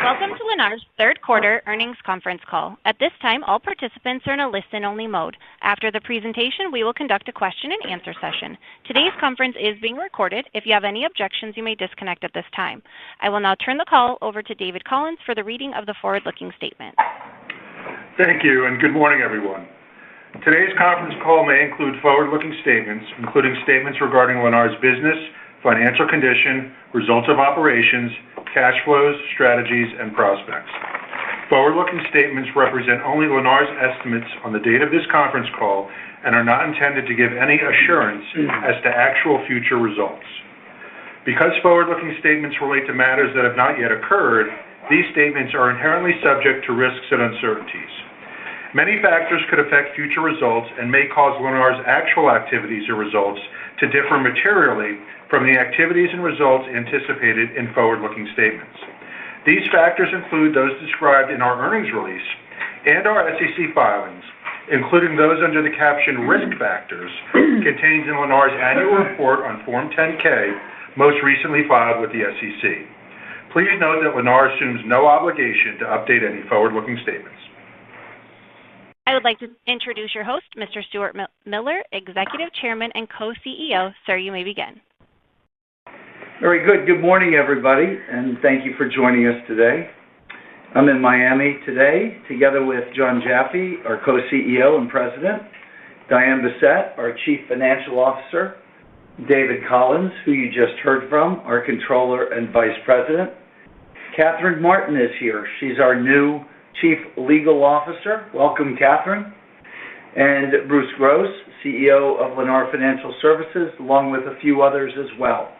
Welcome to Lennar's third quarter earnings conference call. At this time, all participants are in a listen-only mode. After the presentation, we will conduct a question and answer session. Today's conference is being recorded. If you have any objections, you may disconnect at this time. I will now turn the call over to David Collins for the reading of the forward-looking statement. Thank you, and good morning, everyone. Today's conference call may include forward-looking statements, including statements regarding Lennar's business, financial condition, results of operations, cash flows, strategies, and prospects. Forward-looking statements represent only Lennar's estimates on the date of this conference call and are not intended to give any assurance as to actual future results. Because forward-looking statements relate to matters that have not yet occurred, these statements are inherently subject to risks and uncertainties. Many factors could affect future results and may cause Lennar's actual activities or results to differ materially from the activities and results anticipated in forward-looking statements. These factors include those described in our earnings release and our SEC filings, including those under the caption Risk Factors contained in Lennar's annual report on Form 10-K, most recently filed with the SEC. Please note that Lennar assumes no obligation to update any forward-looking statements. I would like to introduce your host, Mr. Stuart Miller, Executive Chairman and Co-CEO. Sir, you may begin. Very good. Good morning, everybody, and thank you for joining us today. I'm in Miami today, together with John Jaffe, our Co-CEO and President, Diane Bessette, our Chief Financial Officer, David Collins, who you just heard from, our Controller and Vice President. Catherine Martin is here. She's our new Chief Legal Officer. Welcome, Catherine. And Bruce Gross, CEO of Lennar Financial Services, along with a few others as well.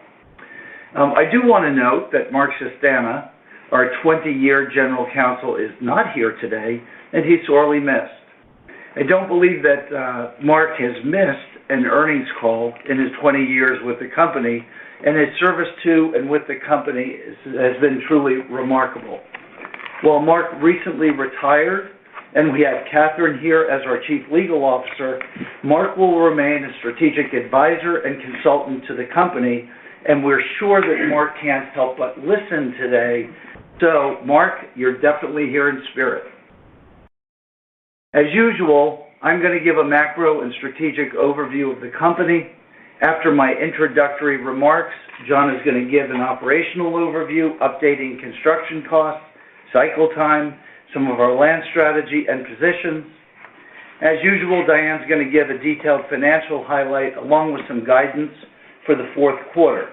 I do want to note that Mark Sistana, our 20-year General Counsel, is not here today, and he's sorely missed. I don't believe that Mark has missed an earnings call in his 20 years with the company, and his service to and with the company has been truly remarkable. While Mark recently retired, and we have Catherine here as our Chief Legal Officer, Mark will remain a strategic advisor and consultant to the company, and we're sure that Mark can't help but listen today. So, Mark, you're definitely here in spirit. As usual, I'm going to give a macro and strategic overview of the company. After my introductory remarks, John is going to give an operational overview, updating construction costs, cycle time, some of our land strategy and positions. As usual, Diane's going to give a detailed financial highlight along with some guidance for the fourth quarter.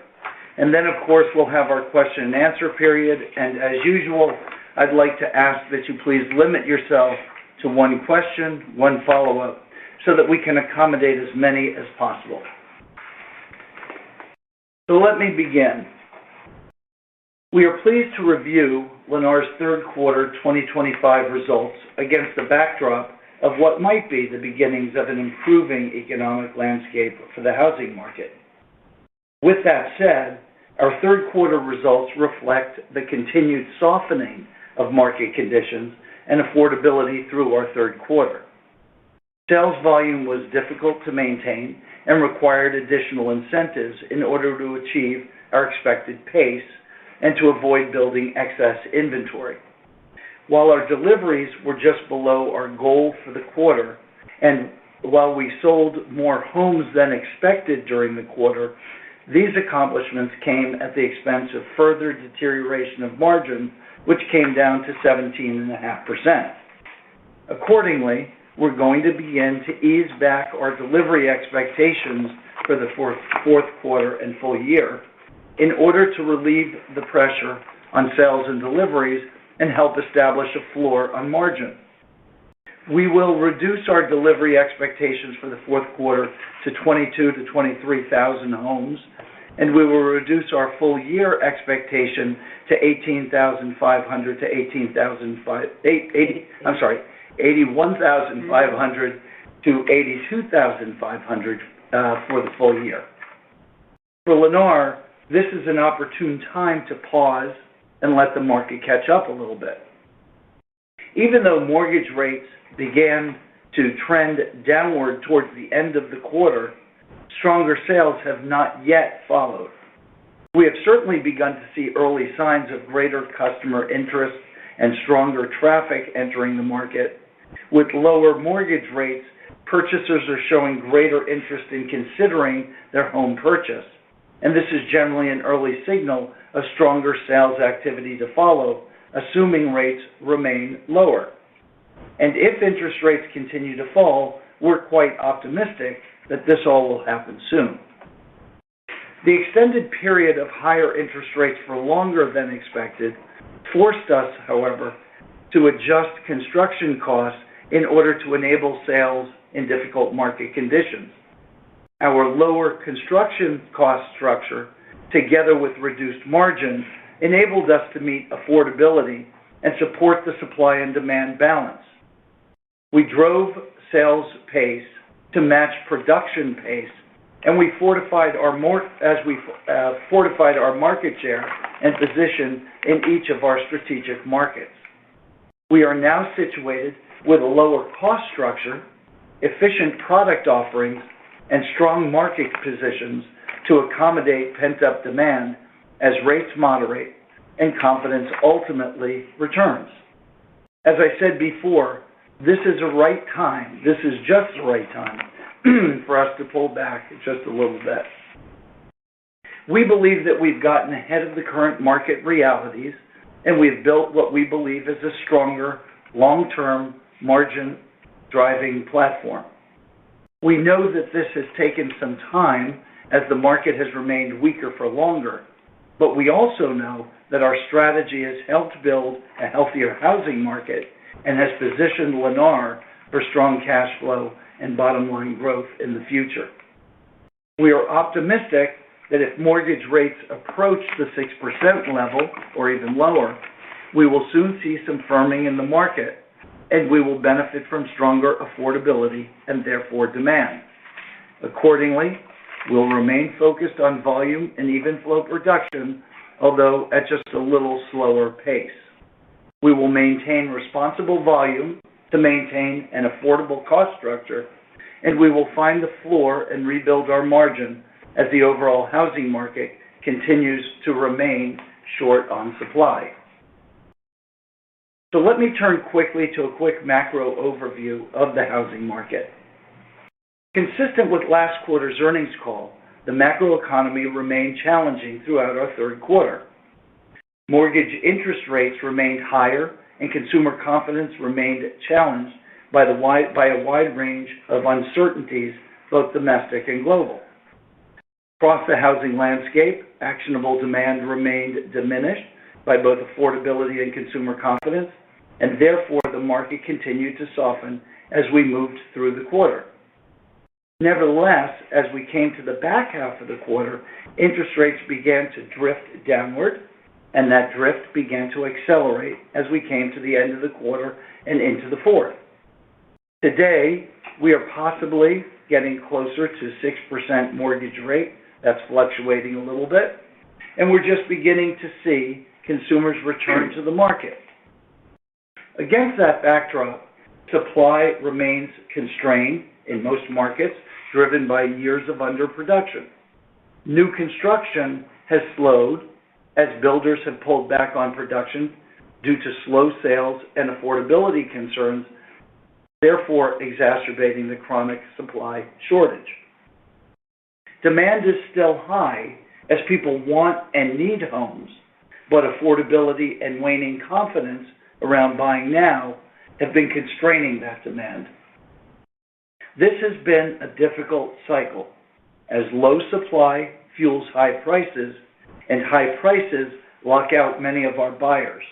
And then, of course, we'll have our question and answer period. And as usual, I'd like to ask that you please limit yourself to one question, one follow-up, so that we can accommodate as many as possible. So let me begin. We are pleased to review Lennar's third quarter 2025 results against the backdrop of what might be the beginnings of an improving economic landscape for the housing market. With that said, our third quarter results reflect the continued softening of market conditions and affordability through our third quarter. Sales volume was difficult to maintain and required additional incentives in order to achieve our expected pace and to avoid building excess inventory. While our deliveries were just below our goal for the quarter, and while we sold more homes than expected during the quarter, these accomplishments came at the expense of further deterioration of margin, which came down to 17.5%. Accordingly, we're going to begin to ease back our delivery expectations for the fourth quarter and full year in order to relieve the pressure on sales and deliveries and help establish a floor on margin. We will reduce our delivery expectations for the fourth quarter to 22,000 to 23,000 homes, and we will reduce our full year expectation to 81,500 to 82,500 for the full year. For Lennar, this is an opportune time to pause and let the market catch up a little bit. Even though mortgage rates began to trend downward towards the end of the quarter, stronger sales have not yet followed. We have certainly begun to see early signs of greater customer interest and stronger traffic entering the market. With lower mortgage rates, purchasers are showing greater interest in considering their home purchase, and this is generally an early signal of stronger sales activity to follow, assuming rates remain lower. And if interest rates continue to fall, we're quite optimistic that this all will happen soon. The extended period of higher interest rates for longer than expected forced us, however, to adjust construction costs in order to enable sales in difficult market conditions. Our lower construction cost structure, together with reduced margin, enabled us to meet affordability and support the supply and demand balance. We drove sales pace to match production pace, and we fortified our market share and position in each of our strategic markets. We are now situated with a lower cost structure, efficient product offerings, and strong market positions to accommodate pent-up demand as rates moderate and confidence ultimately returns. As I said before, this is the right time. This is just the right time for us to pull back just a little bit. We believe that we've gotten ahead of the current market realities, and we've built what we believe is a stronger, long-term, margin-driving platform. We know that this has taken some time as the market has remained weaker for longer, but we also know that our strategy has helped build a healthier housing market and has positioned Lennar for strong cash flow and bottom-line growth in the future. We are optimistic that if mortgage rates approach the 6% level or even lower, we will soon see some firming in the market, and we will benefit from stronger affordability and therefore demand. Accordingly, we'll remain focused on volume and even flow production, although at just a little slower pace. We will maintain responsible volume to maintain an affordable cost structure, and we will find the floor and rebuild our margin as the overall housing market continues to remain short on supply. So let me turn quickly to a quick macro overview of the housing market. Consistent with last quarter's earnings call, the macroeconomy remained challenging throughout our third quarter. Mortgage interest rates remained higher, and consumer confidence remained challenged by a wide range of uncertainties, both domestic and global. Across the housing landscape, actionable demand remained diminished by both affordability and consumer confidence, and therefore the market continued to soften as we moved through the quarter. Nevertheless, as we came to the back half of the quarter, interest rates began to drift downward, and that drift began to accelerate as we came to the end of the quarter and into the fourth. Today, we are possibly getting closer to 6% mortgage rate. That's fluctuating a little bit, and we're just beginning to see consumers return to the market. Against that backdrop, supply remains constrained in most markets, driven by years of underproduction. New construction has slowed as builders have pulled back on production due to slow sales and affordability concerns, therefore exacerbating the chronic supply shortage. Demand is still high as people want and need homes, but affordability and waning confidence around buying now have been constraining that demand. This has been a difficult cycle as low supply fuels high prices, and high prices lock out many of our buyers.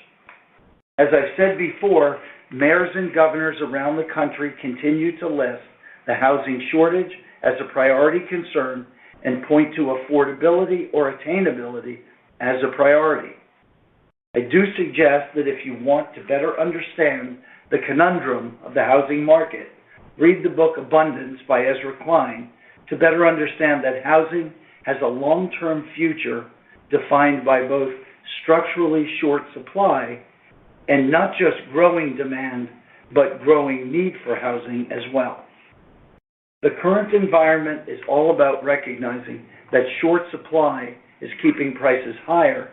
As I've said before, mayors and governors around the country continue to list the housing shortage as a priority concern and point to affordability or attainability as a priority. I do suggest that if you want to better understand the conundrum of the housing market, read the book Abundance by Ezra Klein to better understand that housing has a long-term future defined by both structurally short supply and not just growing demand, but growing need for housing as well. The current environment is all about recognizing that short supply is keeping prices higher,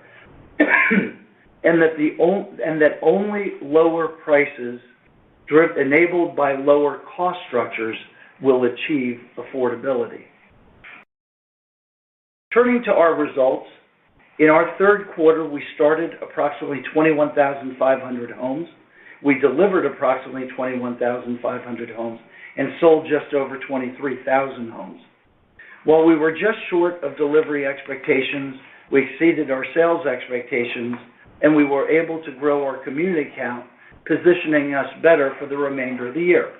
and that only lower prices enabled by lower cost structures will achieve affordability. Turning to our results, in our third quarter, we started approximately 21,500 homes. We delivered approximately 21,500 homes and sold just over 23,000 homes. While we were just short of delivery expectations, we exceeded our sales expectations, and we were able to grow our community count, positioning us better for the remainder of the year.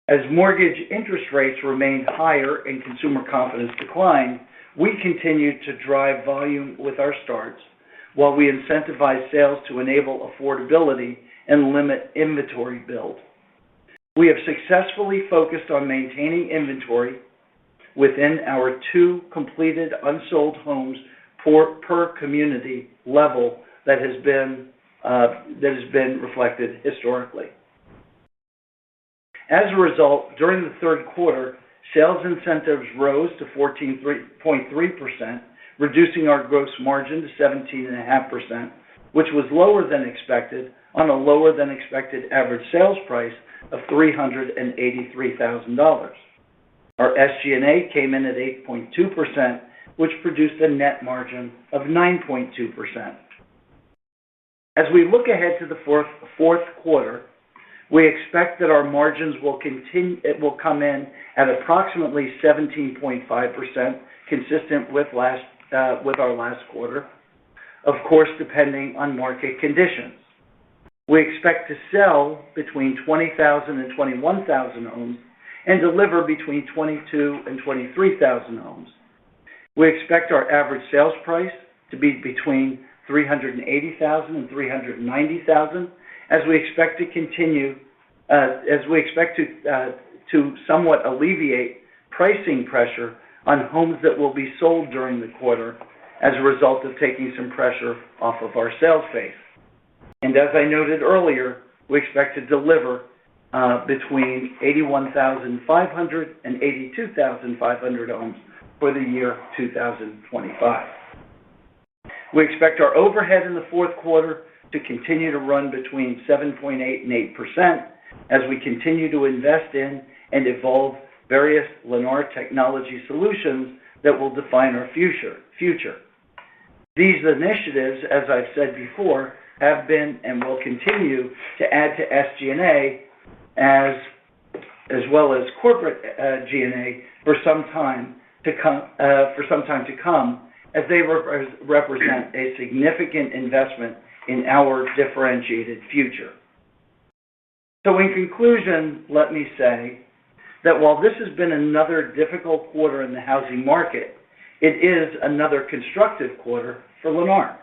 As mortgage interest rates remained higher and consumer confidence declined, we continued to drive volume with our starts, while we incentivized sales to enable affordability and limit inventory build. We have successfully focused on maintaining inventory within our 2 completed unsold homes per community level that has been reflected historically. As a result, during the third quarter, sales incentives rose to 14.3%, reducing our gross margin to 17.5%, which was lower than expected on a lower than expected average sales price of $383,000. Our SG&A came in at 8.2%, which produced a net margin of 9.2%. As we look ahead to the fourth quarter, we expect that our margins will come in at approximately 17.5%, consistent with our last quarter, of course, depending on market conditions. We expect to sell between 20,000 and 21,000 homes and deliver between 22,000 and 23,000 homes. We expect our average sales price to be between $380,000 and $390,000, as we expect to somewhat alleviate pricing pressure on homes that will be sold during the quarter as a result of taking some pressure off of our sales base. And as I noted earlier, we expect to deliver between 81,500 and 82,500 homes for the year 2025. We expect our overhead in the fourth quarter to continue to run between 7.8% and 8% as we continue to invest in and evolve various Lennar technology solutions that will define our future. These initiatives, as I've said before, have been and will continue to add to SG&A as well as corporate G&A for some time to come, as they represent a significant investment in our differentiated future. So in conclusion, let me say that while this has been another difficult quarter in the housing market, it is another constructive quarter for Lennar.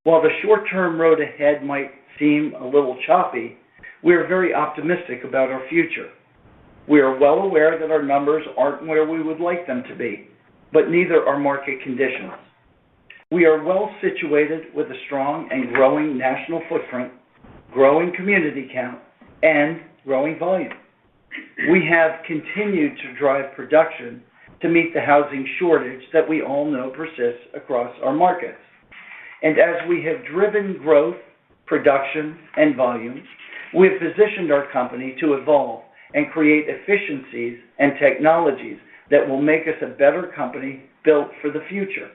While the short-term road ahead might seem a little choppy, we are very optimistic about our future. We are well aware that our numbers aren't where we would like them to be, but neither are market conditions. We are well situated with a strong and growing national footprint, growing community count, and growing volume. We have continued to drive production to meet the housing shortage that we all know persists across our markets. And as we have driven growth, production, and volume, we have positioned our company to evolve and create efficiencies and technologies that will make us a better company built for the future.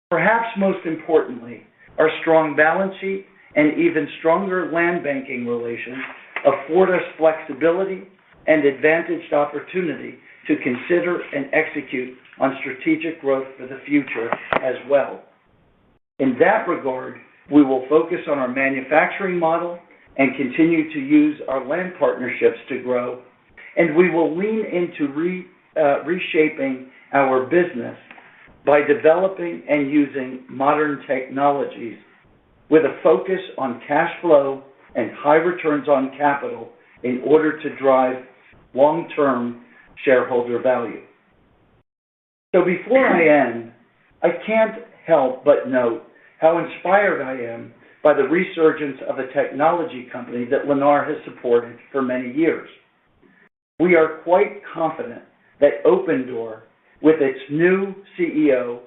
Perhaps most importantly, our strong balance sheet and even stronger land banking relations afford us flexibility and advantaged opportunity to consider and execute on strategic growth for the future as well. In that regard, we will focus on our manufacturing model and continue to use our land partnerships to grow, and we will lean into reshaping our business by developing and using modern technologies with a focus on cash flow and high returns on capital in order to drive long-term shareholder value. So before I end, I can't help but note how inspired I am by the resurgence of a technology company that Lennar has supported for many years. We are quite confident that Open Door with its new CEO,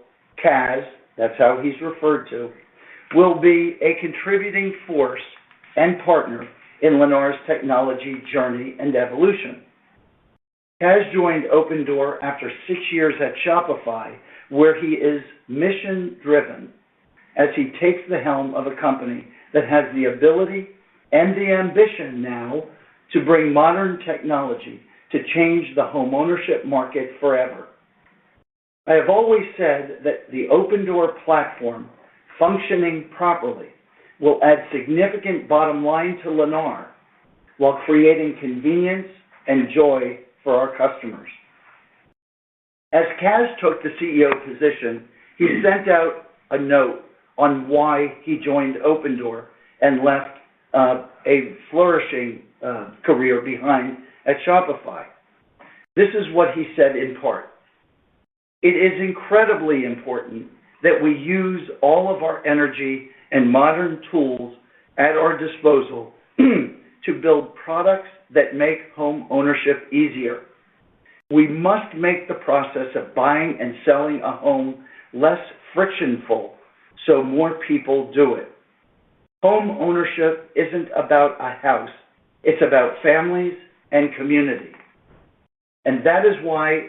Kaz, that's how he's referred to, will be a contributing force and partner in Lennar's technology journey and evolution. Kaz joined Opendoor after 6 years at Shopify, where he is mission-driven as he takes the helm of a company that has the ability and the ambition now to bring modern technology to change the homeownership market forever. I have always said that the Opendoor platform functioning properly will add significant bottom line to Lennar while creating convenience and joy for our customers. As Kaz took the CEO position, he sent out a note on why he joined Opendoor and left a flourishing career behind at Shopify. This is what he said in part. It is incredibly important that we use all of our energy and modern tools at our disposal to build products that make home ownership easier. We must make the process of buying and selling a home less frictionful so more people do it. Home ownership isn't about a house. It's about families and community. And that is why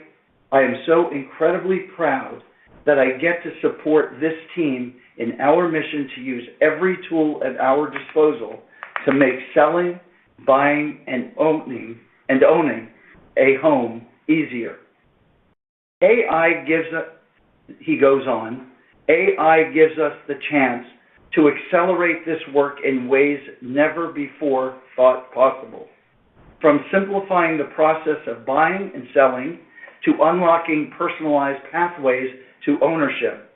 I am so incredibly proud that I get to support this team in our mission to use every tool at our disposal to make selling, buying, and owning a home easier. AI gives us, he goes on, AI gives us the chance to accelerate this work in ways never before thought possible. From simplifying the process of buying and selling to unlocking personalized pathways to ownership,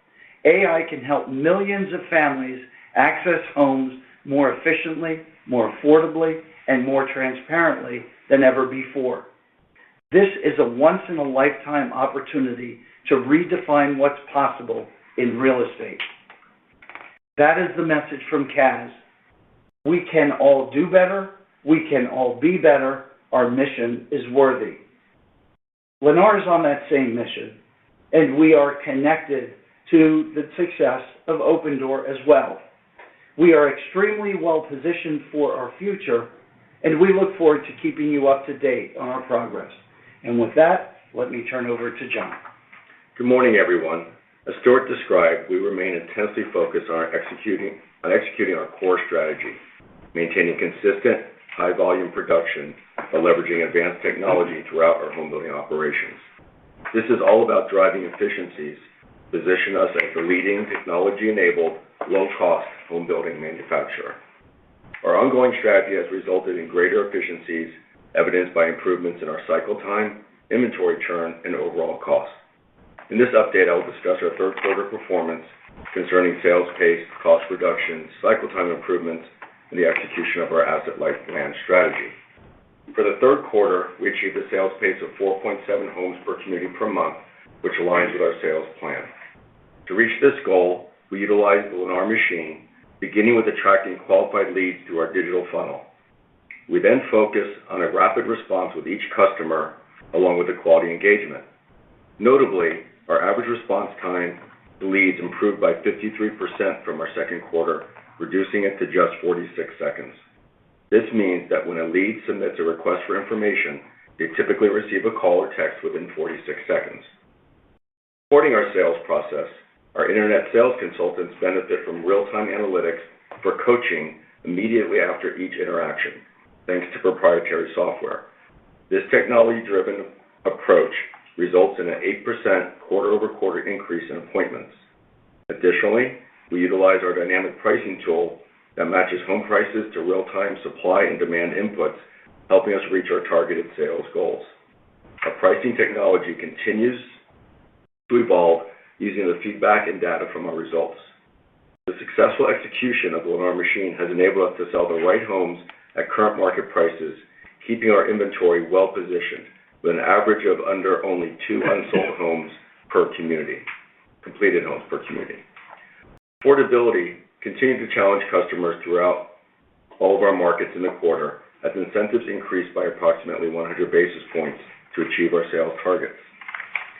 AI can help millions of families access homes more efficiently, more affordably, and more transparently than ever before. This is a once-in-a-lifetime opportunity to redefine what's possible in real estate. That is the message from Kaz. We can all do better. We can all be better. Our mission is worthy. Lennar is on that same mission, and we are connected to the success of Opendoor as well. We are extremely well positioned for our future, and we look forward to keeping you up to date on our progress. And with that, let me turn over to John. Good morning, everyone. As Stuart described, we remain intensely focused on executing our core strategy, maintaining consistent, high-volume production while leveraging advanced technology throughout our home building operations. This is all about driving efficiencies, position us as the leading technology-enabled, low-cost home building manufacturer. Our ongoing strategy has resulted in greater efficiencies, evidenced by improvements in our cycle time, inventory turn, and overall cost. In this update, I will discuss our third quarter performance concerning sales pace, cost reductions, cycle time improvements, and the execution of our asset-light land strategy. For the third quarter, we achieved a sales pace of 4.7 homes per community per month, which aligns with our sales plan. To reach this goal, we utilized the Lennar machine, beginning with attracting qualified leads through our digital funnel. We then focus on a rapid response with each customer, along with the quality engagement. Notably, our average response time to leads improved by 53% from our second quarter, reducing it to just 46 seconds. This means that when a lead submits a request for information, they typically receive a call or text within 46 seconds. Supporting our sales process, our internet sales consultants benefit from real-time analytics for coaching immediately after each interaction, thanks to proprietary software. This technology-driven approach results in an 8% quarter-over-quarter increase in appointments. Additionally, we utilize our dynamic pricing tool that matches home prices to real-time supply and demand inputs, helping us reach our targeted sales goals. Our pricing technology continues to evolve using the feedback and data from our results. The successful execution of the Lennar machine has enabled us to sell the right homes at current market prices, keeping our inventory well-positioned with an average of under only 2 unsold homes per community, completed homes per community. Affordability continued to challenge customers throughout all of our markets in the quarter as incentives increased by approximately 100 basis points to achieve our sales targets.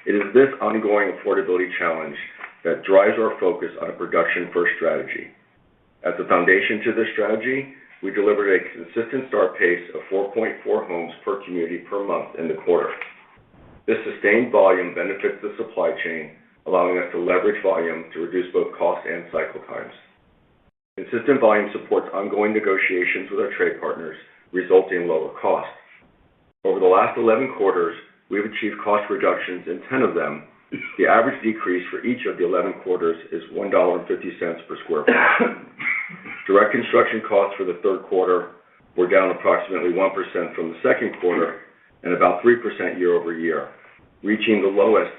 It is this ongoing affordability challenge that drives our focus on a production-first strategy. As the foundation to this strategy, we delivered a consistent start pace of 4.4 homes per community per month in the quarter. This sustained volume benefits the supply chain, allowing us to leverage volume to reduce both cost and cycle times. Consistent volume supports ongoing negotiations with our trade partners, resulting in lower costs. Over the last 11 quarters, we have achieved cost reductions in 10 of them. The average decrease for each of the 11 quarters is $1.50 per square foot. Direct construction costs for the third quarter were down approximately 1% from the second quarter and about 3% year over year, reaching the lowest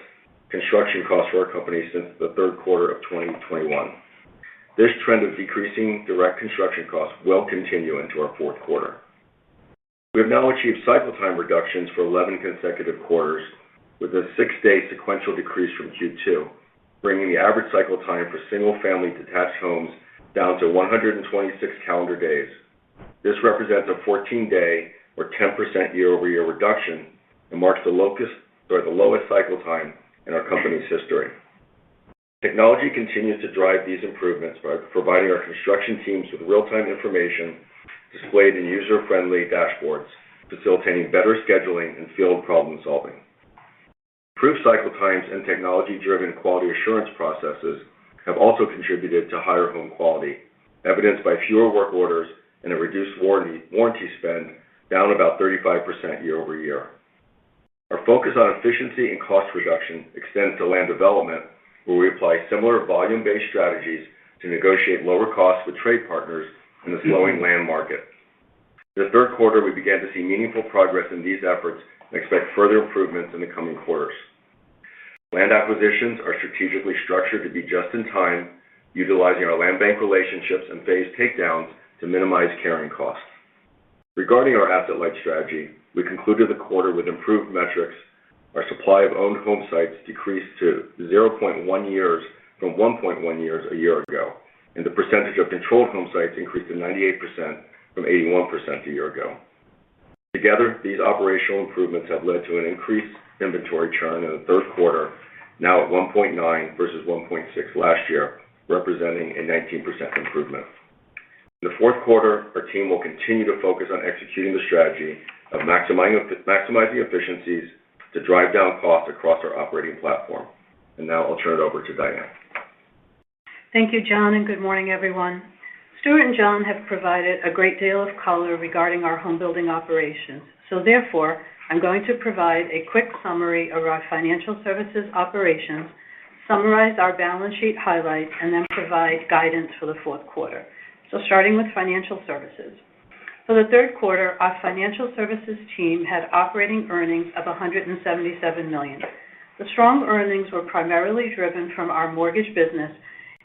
construction cost for our company since the third quarter of 2021. This trend of decreasing direct construction costs will continue into our fourth quarter. We have now achieved cycle time reductions for 11 consecutive quarters, with a 6-day sequential decrease from Q2, bringing the average cycle time for single-family detached homes down to 126 calendar days. This represents a 14-day or 10% year-over-year reduction and marks the lowest cycle time in our company's history. Technology continues to drive these improvements by providing our construction teams with real-time information displayed in user-friendly dashboards, facilitating better scheduling and field problem solving. Improved cycle times and technology-driven quality assurance processes have also contributed to higher home quality, evidenced by fewer work orders and a reduced warranty spend, down about 35% year over year. Our focus on efficiency and cost reduction extends to land development, where we apply similar volume-based strategies to negotiate lower costs with trade partners in the slowing land market. In the third quarter, we began to see meaningful progress in these efforts and expect further improvements in the coming quarters. Land acquisitions are strategically structured to be just in time, utilizing our land bank relationships and phase takedowns to minimize carrying costs. Regarding our asset-light strategy, we concluded the quarter with improved metrics. Our supply of owned home sites decreased to 0.1 years from 1.1 years a year ago, and the percentage of controlled home sites increased to 98% from 81% a year ago. Together, these operational improvements have led to an increased inventory churn in the third quarter, now at 1.9 versus 1.6 last year, representing a 19% improvement. In the fourth quarter, our team will continue to focus on executing the strategy of maximizing efficiencies to drive down costs across our operating platform. And now I'll turn it over to Diane. Thank you, John, and good morning, everyone. Stuart and John have provided a great deal of color regarding our home building operations. So therefore, I'm going to provide a quick summary of our financial services operations, summarize our balance sheet highlights, and then provide guidance for the fourth quarter. So starting with financial services. For the third quarter, our financial services team had operating earnings of $177 million. The strong earnings were primarily driven from our mortgage business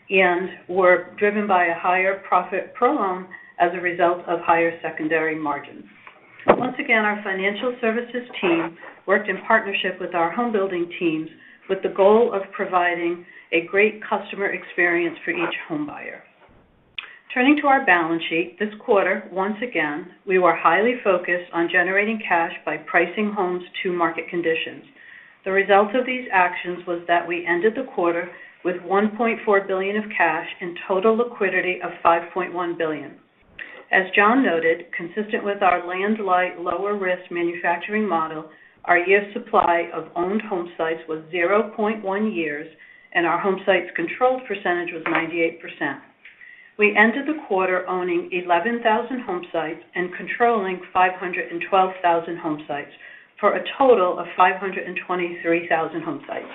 and were driven by a higher profit per loan as a result of higher secondary margins. Once again, our financial services team worked in partnership with our home building teams with the goal of providing a great customer experience for each home buyer. Turning to our balance sheet, this quarter, once again, we were highly focused on generating cash by pricing homes to market conditions. The result of these actions was that we ended the quarter with $1.4 billion of cash and total liquidity of $5.1 billion. As John noted, consistent with our land-light, lower-risk manufacturing model, our year supply of owned home sites was 0.1 years, and our home sites controlled percentage was 98%. We ended the quarter owning 11,000 home sites and controlling 512,000 home sites, for a total of 523,000 home sites.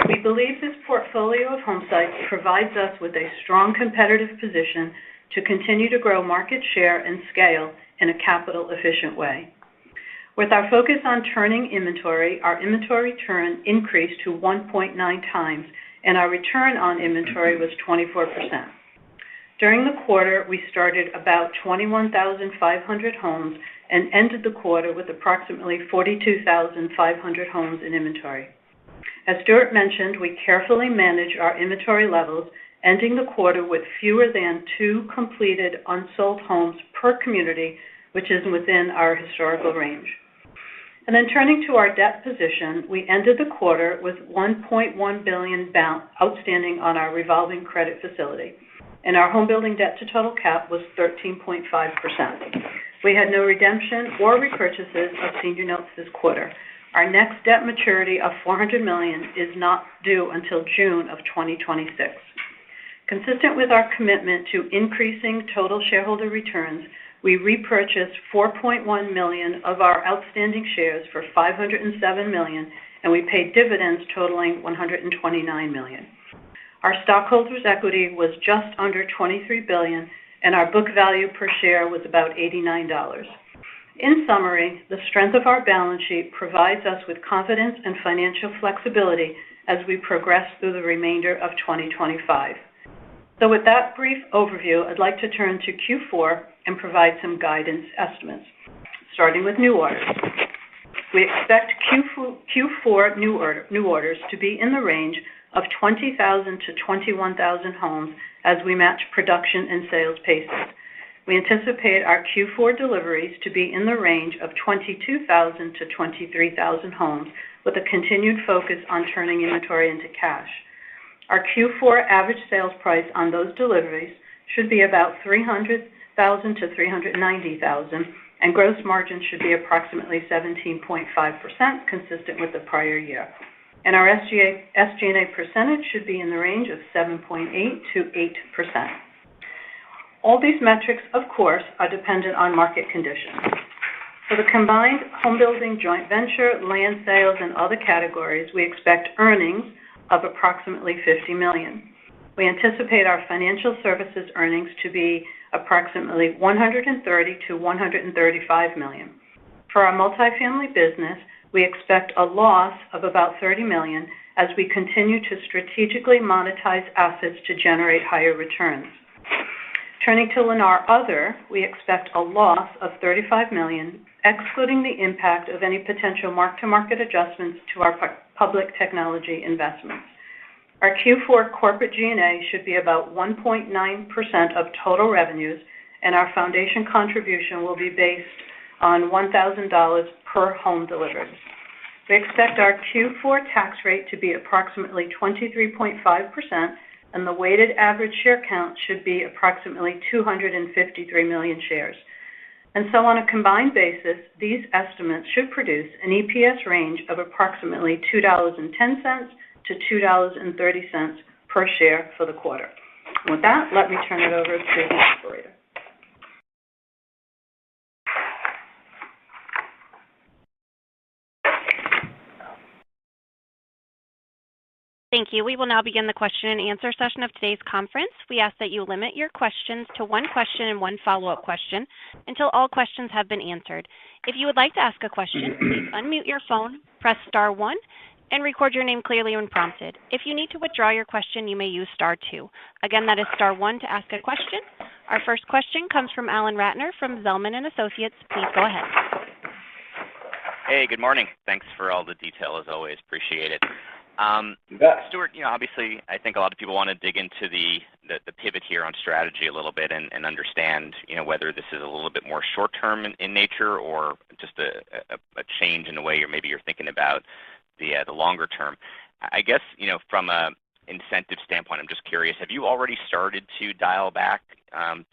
We believe this portfolio of home sites provides us with a strong competitive position to continue to grow market share and scale in a capital-efficient way. With our focus on turning inventory, our inventory turn increased to 1.9 times, and our return on inventory was 24%. During the quarter, we started about 21,500 homes and ended the quarter with approximately 42,500 homes in inventory. As Stuart mentioned, we carefully manage our inventory levels, ending the quarter with fewer than 2 completed unsold homes per community, which is within our historical range. And then turning to our debt position, we ended the quarter with $1.1 billion outstanding on our revolving credit facility, and our home building debt to total cap was 13.5%. We had no redemption or repurchases of senior notes this quarter. Our next debt maturity of $400 million is not due until June of 2026. Consistent with our commitment to increasing total shareholder returns, we repurchased 4.1 million of our outstanding shares for $507 million, and we paid dividends totaling $129 million. Our stockholders' equity was just under $23 billion, and our book value per share was about $89. In summary, the strength of our balance sheet provides us with confidence and financial flexibility as we progress through the remainder of 2025. So with that brief overview, I'd like to turn to Q4 and provide some guidance estimates, starting with new orders. We expect Q4 new orders to be in the range of 20,000 to 21,000 homes as we match production and sales paces. We anticipate our Q4 deliveries to be in the range of 22,000 to 23,000 homes, with a continued focus on turning inventory into cash. Our Q4 average sales price on those deliveries should be about $300,000 to $390,000, and gross margin should be approximately 17.5%, consistent with the prior year. And our SG&A percentage should be in the range of 7.8% to 8%. All these metrics, of course, are dependent on market conditions. For the combined home building, joint venture, land sales, and other categories, we expect earnings of approximately $50 million. We anticipate our financial services earnings to be approximately $130 to $135 million. For our multifamily business, we expect a loss of about $30 million as we continue to strategically monetize assets to generate higher returns. Turning to Lennar Other, we expect a loss of $35 million, excluding the impact of any potential mark-to-market adjustments to our public technology investments. Our Q4 corporate G&A should be about 1.9% of total revenues, and our foundation contribution will be based on $1,000 per home delivered. We expect our Q4 tax rate to be approximately 23.5%, and the weighted average share count should be approximately 253 million shares. And so on a combined basis, these estimates should produce an EPS range of approximately $2.10 to $2.30 per share for the quarter. With that, let me turn it over to the operator. Thank you. We will now begin the question and answer session of today's conference. We ask that you limit your questions to one question and one follow-up question until all questions have been answered. If you would like to ask a question, please unmute your phone, press star 1, and record your name clearly when prompted. If you need to withdraw your question, you may use star 2. Again, that is star 1 to ask a question. Our first question comes from Alan Ratner from Zelman & Associates. Please go ahead. Hey, good morning. Thanks for all the detail, as always. Appreciate it. Stuart, obviously, I think a lot of people want to dig into the pivot here on strategy a little bit and understand, whether this is a little bit more short-term in nature or just a change in the way you're thinking about the longer term. I guess, from a incentive standpoint, I'm just curious, have you already started to dial back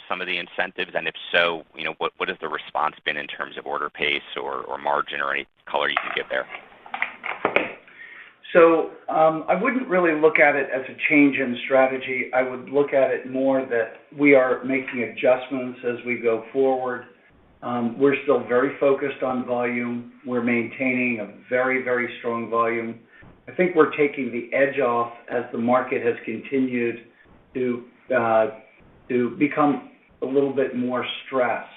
some of the incentives? And if so, what has the response been in terms of order pace or margin or any color you can give there? So I wouldn't really look at it as a change in strategy. I would look at it more that we are making adjustments as we go forward. We're still very focused on volume. We're maintaining a very, very strong volume. I think we're taking the edge off as the market has continued to become a little bit more stressed.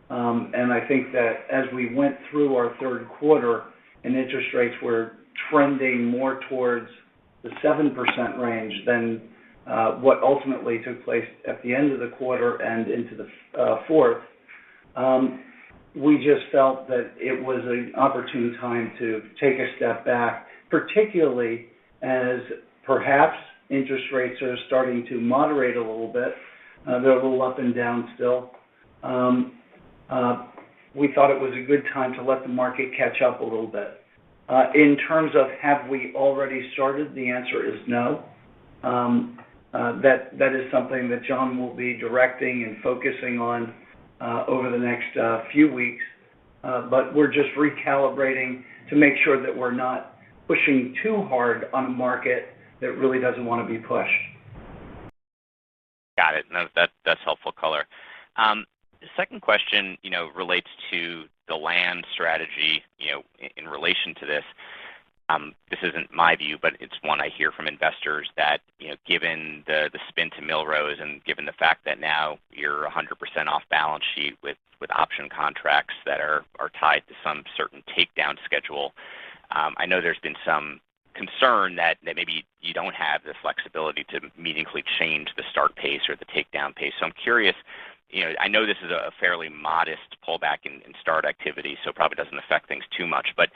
And I think that as we went through our third quarter and interest rates were trending more towards the 7% range than what ultimately took place at the end of the quarter and into the fourth, we just felt that it was an opportune time to take a step back, particularly as perhaps interest rates are starting to moderate a little bit. They're a little up and down still. we thought it was a good time to let the market catch up a little bit. In terms of have we already started, the answer is no. That is something that John will be directing and focusing on over the next few weeks. But we're just recalibrating to make sure that we're not pushing too hard on a market that really doesn't want to be pushed. Got it. No, that's helpful color. The second question, relates to the land strategy, in relation to this. This isn't my view, but it's one I hear from investors that, given the spin to Millrose and given the fact that now you're 100% off balance sheet with option contracts that are tied to some certain takedown schedule, I know there's been some concern that maybe you don't have the flexibility to meaningfully change the start pace or the takedown pace. So I'm curious, I know this is a fairly modest pullback in start activity, so it probably doesn't affect things too much, but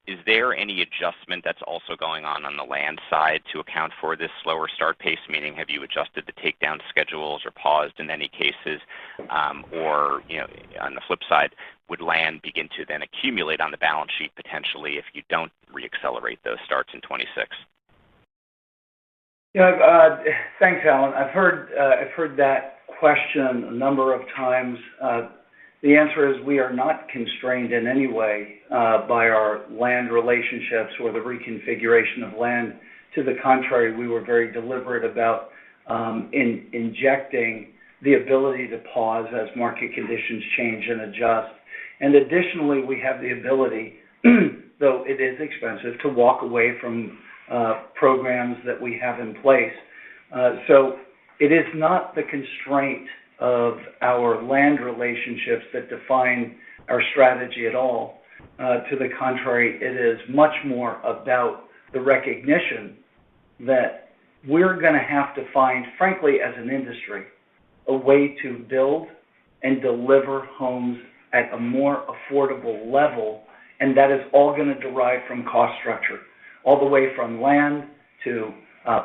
is there any adjustment that's also going on the land side to account for this slower start pace? Meaning, have you adjusted the takedown schedules or paused in any cases? Or, on the flip side, would land begin to then accumulate on the balance sheet potentially if you don't reaccelerate those starts in 26? Yeah, thanks, Alan. I've heard that question a number of times. The answer is we are not constrained in any way by our land relationships or the reconfiguration of land. To the contrary, we were very deliberate about injecting the ability to pause as market conditions change and adjust. And additionally, we have the ability, though it is expensive, to walk away from programs that we have in place. So it is not the constraint of our land relationships that define our strategy at all. To the contrary, it is much more about the recognition that we're going to have to find, frankly, as an industry, a way to build and deliver homes at a more affordable level, and that is all going to derive from cost structure, all the way from land to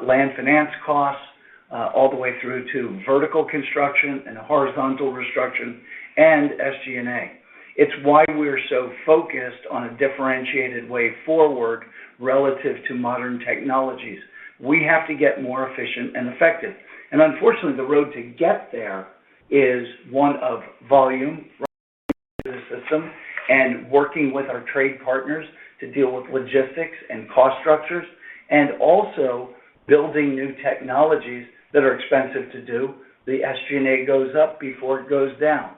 land finance costs, all the way through to vertical construction and horizontal construction and SG&A. It's why we're so focused on a differentiated way forward relative to modern technologies. We have to get more efficient and effective. And unfortunately, the road to get there is one of volume to the system and working with our trade partners to deal with logistics and cost structures, and also building new technologies that are expensive to do. The SG&A goes up before it goes down.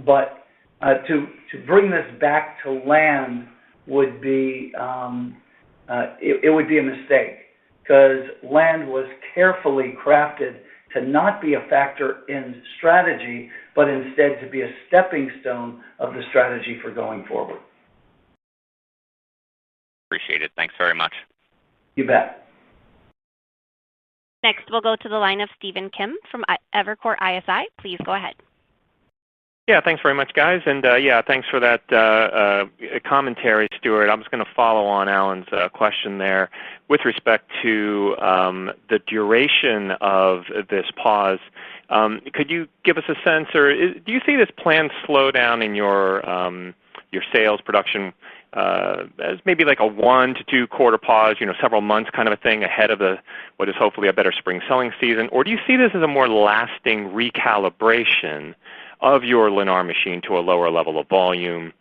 But to bring this back to land would be it would be a mistake, because land was carefully crafted to not be a factor in strategy, but instead to be a stepping stone of the strategy for going forward. Appreciate it. Thanks very much. You bet. Next, we'll go to the line of Stephen Kim from Evercore ISI. Please go ahead. Yeah, thanks very much, guys. And, thanks for that commentary, Stuart. I'm just going to follow on Alan's question there with respect to the duration of this pause. Could you give us a sense, or do you see this planned slowdown in your sales production as maybe like a 1 to 2 quarter pause, several months kind of a thing ahead of what is hopefully a better spring selling season? Or do you see this as a more lasting recalibration of your Lennar machine to a lower level of volume?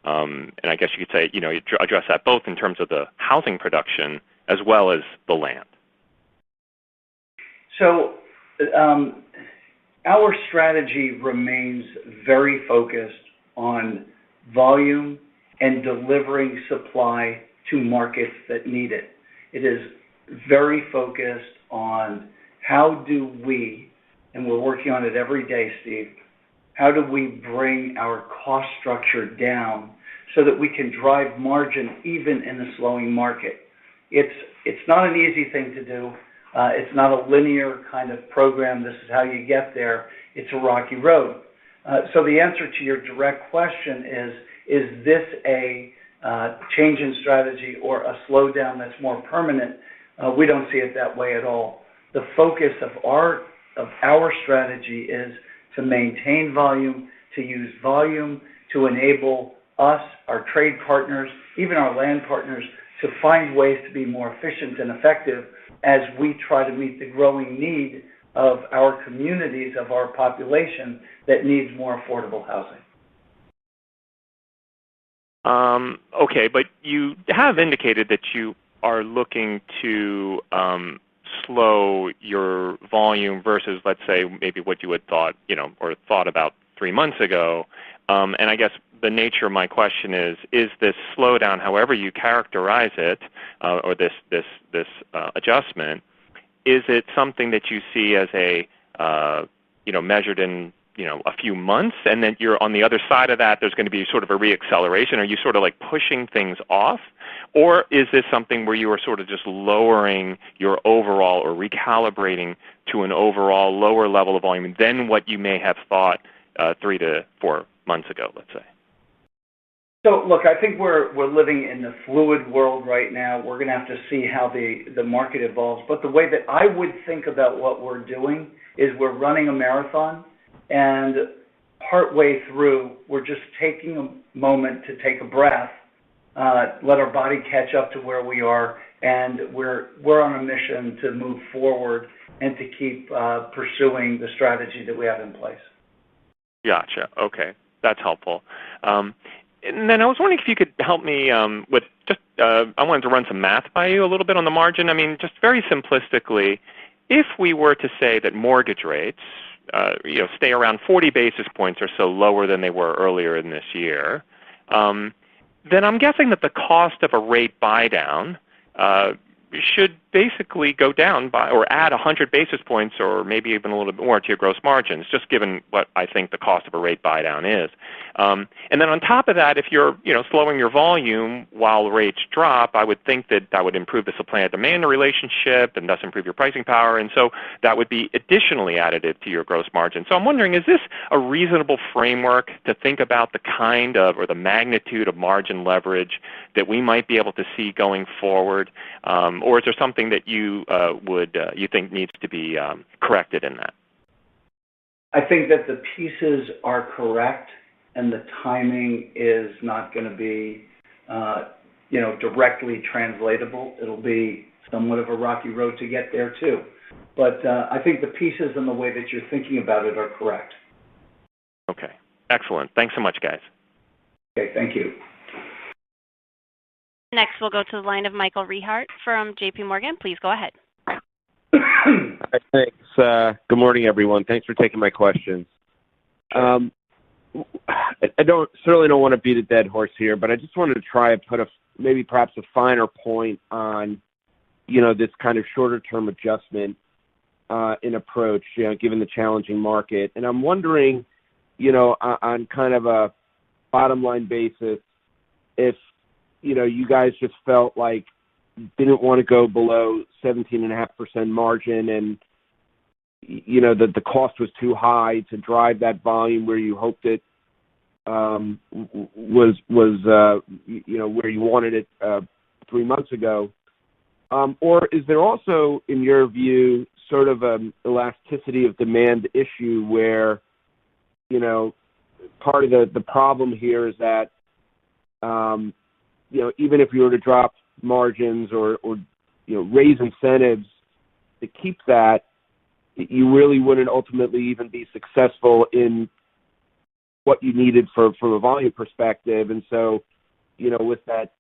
And I guess you could say, you address that both in terms of the housing production as well as the land. So our strategy remains very focused on volume and delivering supply to markets that need it. It is very focused on how do we, and we're working on it every day, Steve, how do we bring our cost structure down so that we can drive margin even in a slowing market? It's not an easy thing to do. It's not a linear kind of program. This is how you get there. It's a rocky road. So the answer to your direct question is this a change in strategy or a slowdown that's more permanent? We don't see it that way at all. The focus of our strategy is to maintain volume, to use volume to enable us, our trade partners, even our land partners, to find ways to be more efficient and effective as we try to meet the growing need of our communities, of our population that needs more affordable housing. Okay, but you have indicated that you are looking to slow your volume versus, let's say, maybe what you had thought, or thought about 3 months ago. And I guess the nature of my question is this slowdown, however you characterize it, or this adjustment, is it something that you see as a, measured in, a few months, and then you're on the other side of that, there's going to be sort of a reacceleration? Are you sort of like pushing things off? Or is this something where you are sort of just lowering your overall or recalibrating to an overall lower level of volume than what you may have thought 3 to 4 months ago, let's say? So, look, I think we're living in the fluid world right now. We're going to have to see how the market evolves. But the way that I would think about what we're doing is we're running a marathon, and partway through, we're just taking a moment to take a breath, let our body catch up to where we are, and we're on a mission to move forward and to keep pursuing the strategy that we have in place. Gotcha. Okay, that's helpful. And then I was wondering if you could help me with just, I wanted to run some math by you a little bit on the margin. I mean, just very simplistically, if we were to say that mortgage rates, stay around 40 basis points or so lower than they were earlier in this year, then I'm guessing that the cost of a rate buy down should basically go down by, or add 100 basis points or maybe even a little bit more to your gross margins, just given what I think the cost of a rate buy down is. And then on top of that, if you're slowing your volume while rates drop, I would think that would improve the supply and demand relationship and thus improve your pricing power. And so that would be additionally additive to your gross margin. So I'm wondering, is this a reasonable framework to think about the kind of or the magnitude of margin leverage that we might be able to see going forward? Or is there something that you think needs to be corrected in that? I think that the pieces are correct, and the timing is not going to be, directly translatable. It'll be somewhat of a rocky road to get there too. But I think the pieces and the way that you're thinking about it are correct. Okay, excellent. Thanks so much, guys. Okay, thank you. Next, we'll go to the line of Michael Rehaart from J.P. Morgan. Please go ahead. Thanks. Good morning, everyone. Thanks for taking my questions. I certainly don't want to beat a dead horse here, but I just wanted to try and put perhaps a finer point on, this kind of shorter-term adjustment in approach, given the challenging market. And I'm wondering, on kind of a bottom-line basis, if you guys just felt like didn't want to go below 17.5% margin, and that the cost was too high to drive that volume where you hoped it was where you wanted it 3 months ago, or is there also, in your view, sort of an elasticity of demand issue where part of the problem here is that even if you were to drop margins or raise incentives to keep that, you really wouldn't ultimately even be successful in what you needed from a volume perspective. And so, with that,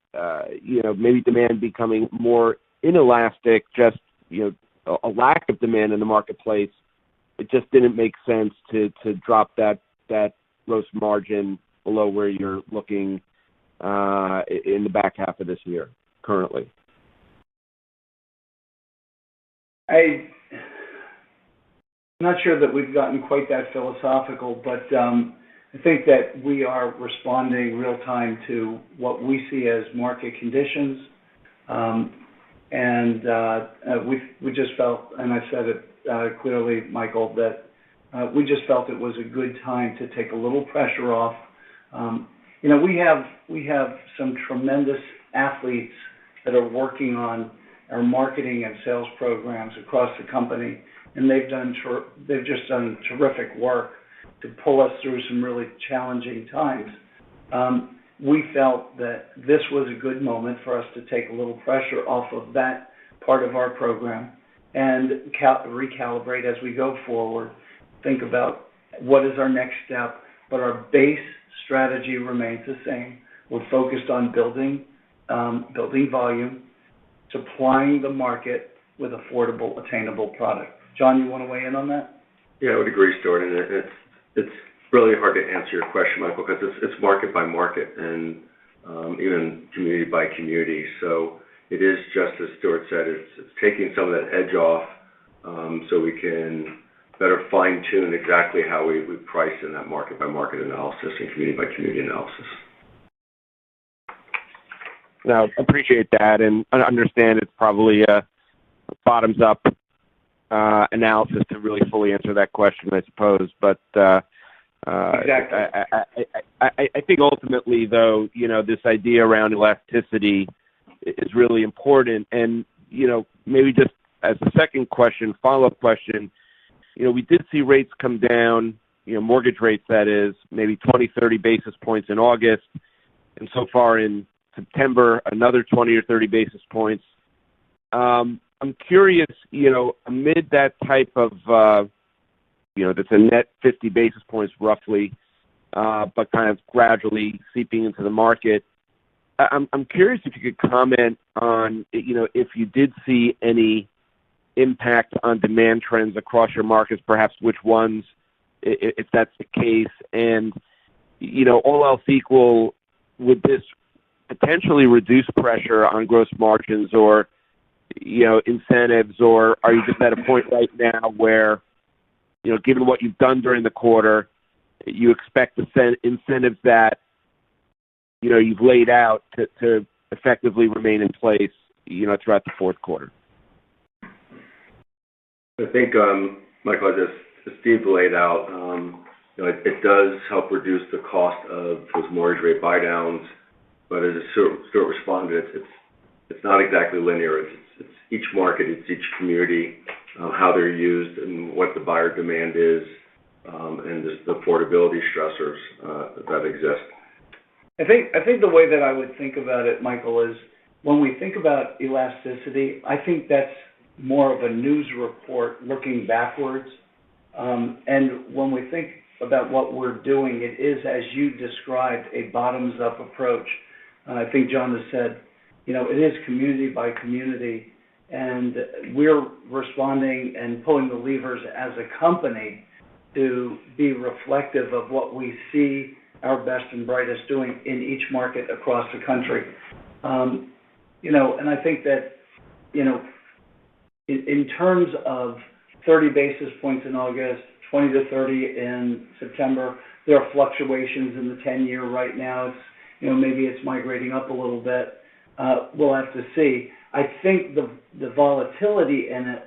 maybe demand becoming more inelastic, just, a lack of demand in the marketplace, it just didn't make sense to drop that gross margin below where you're looking in the back half of this year currently. I'm not sure that we've gotten quite that philosophical, but I think that we are responding real time to what we see as market conditions. And we just felt, and I said it clearly, Michael, that we just felt it was a good time to take a little pressure off. We have some tremendous athletes that are working on our marketing and sales programs across the company, and they've just done terrific work to pull us through some really challenging times. we felt that this was a good moment for us to take a little pressure off of that part of our program and recalibrate as we go forward, think about what is our next step, but our base strategy remains the same. We're focused on building volume, supplying the market with affordable, attainable product. John, you want to weigh in on that? Yeah, I would agree, Stuart. And it's really hard to answer your question, Michael, because it's market by market and even community by community. So it is just as Stuart said, it's taking some of that edge off so we can better fine-tune exactly how we price in that market by market analysis and community by community analysis. Now, appreciate that and understand it's probably a bottoms-up analysis to really fully answer that question, I suppose. But exactly. I think ultimately, though, this idea around elasticity is really important. And, maybe just as a second question, follow-up question, we did see rates come down, mortgage rates, that is, maybe 20, 30 basis points in August. And so far in September, another 20 or 30 basis points. I'm curious, amid that type of, that's a net 50 basis points roughly, but kind of gradually seeping into the market. I'm curious if you could comment on, if you did see any impact on demand trends across your markets, perhaps which ones, if that's the case, and, all else equal, would this potentially reduce pressure on gross margins or, incentives, or are you just at a point right now where, given what you've done during the quarter, you expect to send incentives that, you've laid out to effectively remain in place, throughout the fourth quarter? I think, Michael, as Steve laid out, it does help reduce the cost of those mortgage rate buydowns, but as Stuart responded, it's not exactly linear. It's each market, it's each community, how they're used and what the buyer demand is, and the affordability stressors that exist. I think the way that I would think about it, Michael, is when we think about elasticity, I think that's more of a news report looking backwards. And when we think about what we're doing, it is, as you described, a bottoms-up approach. I think John has said, it is community by community, and we're responding and pulling the levers as a company to be reflective of what we see our best and brightest doing in each market across the country. And I think that, in terms of 30 basis points in August, 20 to 30 in September, there are fluctuations in the 10-year right now. It's, maybe it's migrating up a little bit. We'll have to see. I think the volatility in it,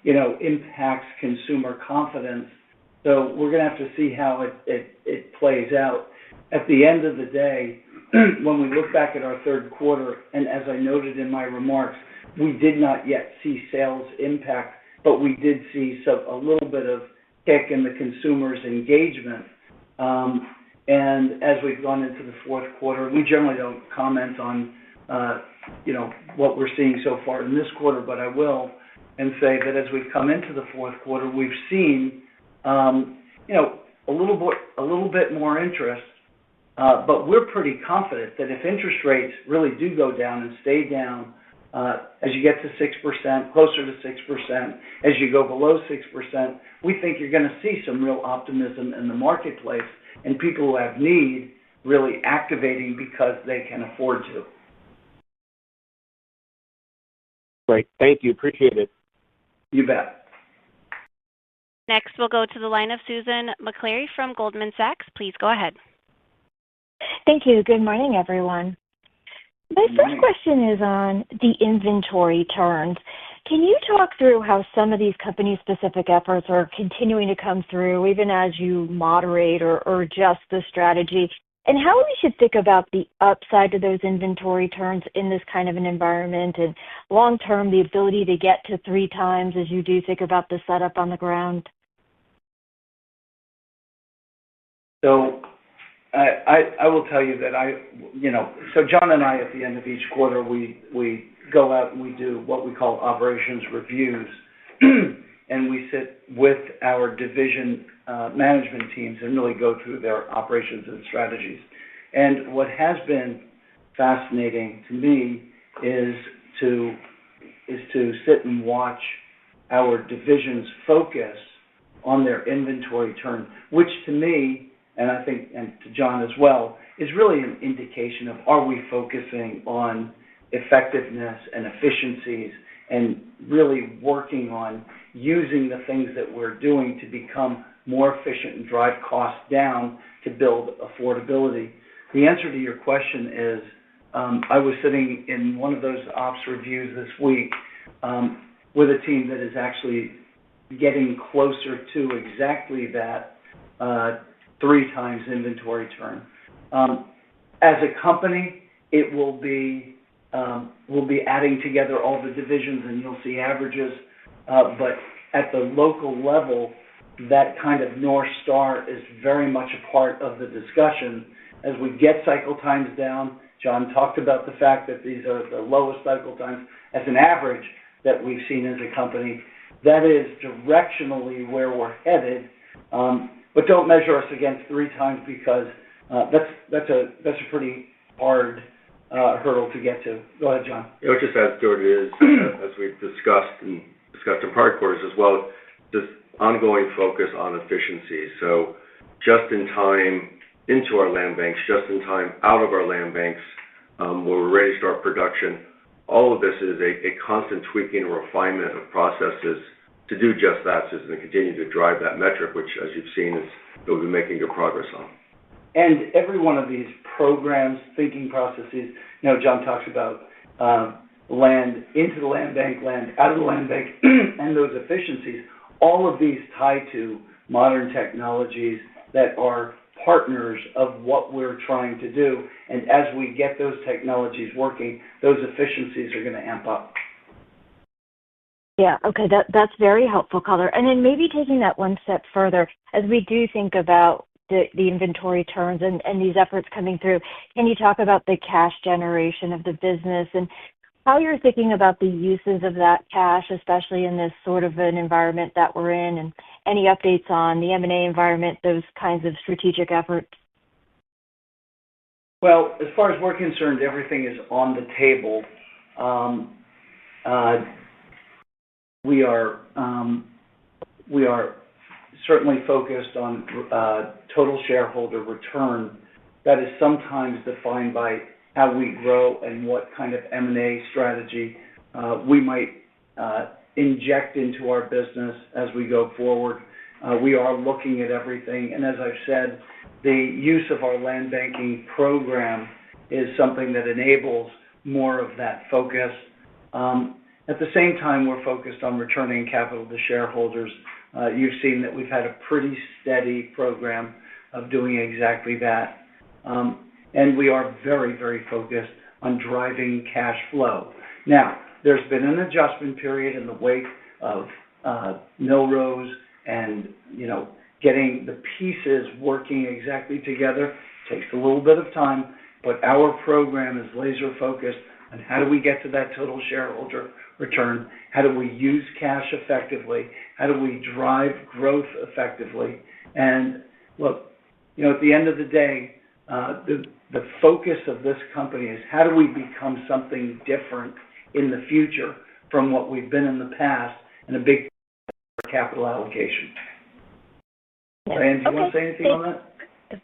impacts consumer confidence. So we're going to have to see how it plays out. At the end of the day, when we look back at our third quarter, and as I noted in my remarks, we did not yet see sales impact, but we did see a little bit of kick in the consumer's engagement. And as we've gone into the fourth quarter, we generally don't comment on, what we're seeing so far in this quarter, but I will and say that as we've come into the fourth quarter, we've seen, a little bit more interest, but we're pretty confident that if interest rates really do go down and stay down, as you get to 6%, closer to 6%, as you go below 6%, we think you're going to see some real optimism in the marketplace and people who have need really activating because they can afford to. Great. Thank you. Appreciate it. You bet. Next, we'll go to the line of Susan McClary from Goldman Sachs. Please go ahead. Thank you. Good morning, everyone. My first question is on the inventory turns. Can you talk through how some of these company-specific efforts are continuing to come through, even as you moderate or adjust the strategy, and how we should think about the upside to those inventory turns in this kind of an environment, and long-term, the ability to get to 3 times as you do think about the setup on the ground? So I will tell you that so John and I, at the end of each quarter, we go out and we do what we call operations reviews, and we sit with our division management teams and really go through their operations and strategies. And what has been fascinating to me is to sit and watch our divisions focus on their inventory turn, which to me, and I think, and to John as well, is really an indication of, are we focusing on effectiveness and efficiencies and really working on using the things that we're doing to become more efficient and drive costs down to build affordability. The answer to your question is, I was sitting in one of those ops reviews this week with a team that is actually getting closer to exactly that 3 times inventory turn. As a company, it will be we'll be adding together all the divisions, and you'll see averages. But at the local level, that kind of North Star is very much a part of the discussion. As we get cycle times down, John talked about the fact that these are the lowest cycle times as an average that we've seen as a company. That is directionally where we're headed. But don't measure us against 3 times, because that's a pretty hard hurdle to get to. Go ahead, John. I would just add, Stuart, is as we've discussed in prior quarters as well, this ongoing focus on efficiency. So just in time into our land banks, just in time out of our land banks, where we're ready to start production. All of this is a constant tweaking and refinement of processes to do just that, so to continue to drive that metric, which, as you've seen, is that we've been making good progress on. And every one of these programs, thinking processes, John talks about land into the land bank, land out of the land bank, and those efficiencies. All of these tie to modern technologies that are partners of what we're trying to do. And as we get those technologies working, those efficiencies are going to amp up. Yeah, okay, that's very helpful color. And then maybe taking that one step further, as we do think about the inventory turns and these efforts coming through, can you talk about the cash generation of the business and how you're thinking about the uses of that cash, especially in this sort of an environment that we're in, and any updates on the M&A environment, those kinds of strategic efforts? Well, as far as we're concerned, everything is on the table. We are certainly focused on total shareholder return. That is sometimes defined by how we grow and what kind of M&A strategy we might inject into our business as we go forward. We are looking at everything, and as I've said, the use of our land banking program is something that enables more of that focus. At the same time, we're focused on returning capital to shareholders. You've seen that we've had a pretty steady program of doing exactly that. And we are very, very focused on driving cash flow. Now, there's been an adjustment period in the wake of Millrose and, getting the pieces working exactly together. Takes a little bit of time, but our program is laser focused on how do we get to that total shareholder return, how do we use cash effectively, how do we drive growth effectively. And look, at the end of the day, the focus of this company is how do we become something different in the future from what we've been in the past, and a big capital allocation. Diane, do you want to say anything on that?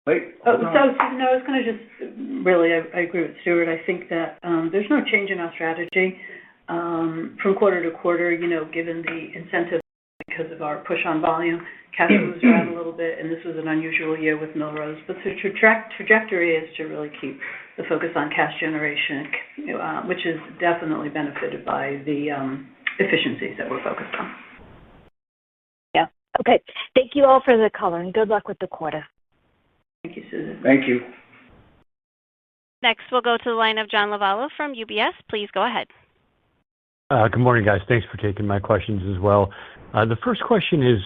Wait. I was going to just really, I agree with Stuart. I think that there's no change in our strategy from quarter to quarter, given the incentive because of our push on volume. Cash moves around a little bit, and this was an unusual year with Millrose. But the trajectory is to really keep the focus on cash generation, which is definitely benefited by the efficiencies that we're focused on. Yeah. Okay. Thank you all for the color, and good luck with the quarter. Thank you, Susan. Thank you. Next, we'll go to the line of John Lovallo from UBS. Please go ahead. Good morning, guys. Thanks for taking my questions as well. The first question is,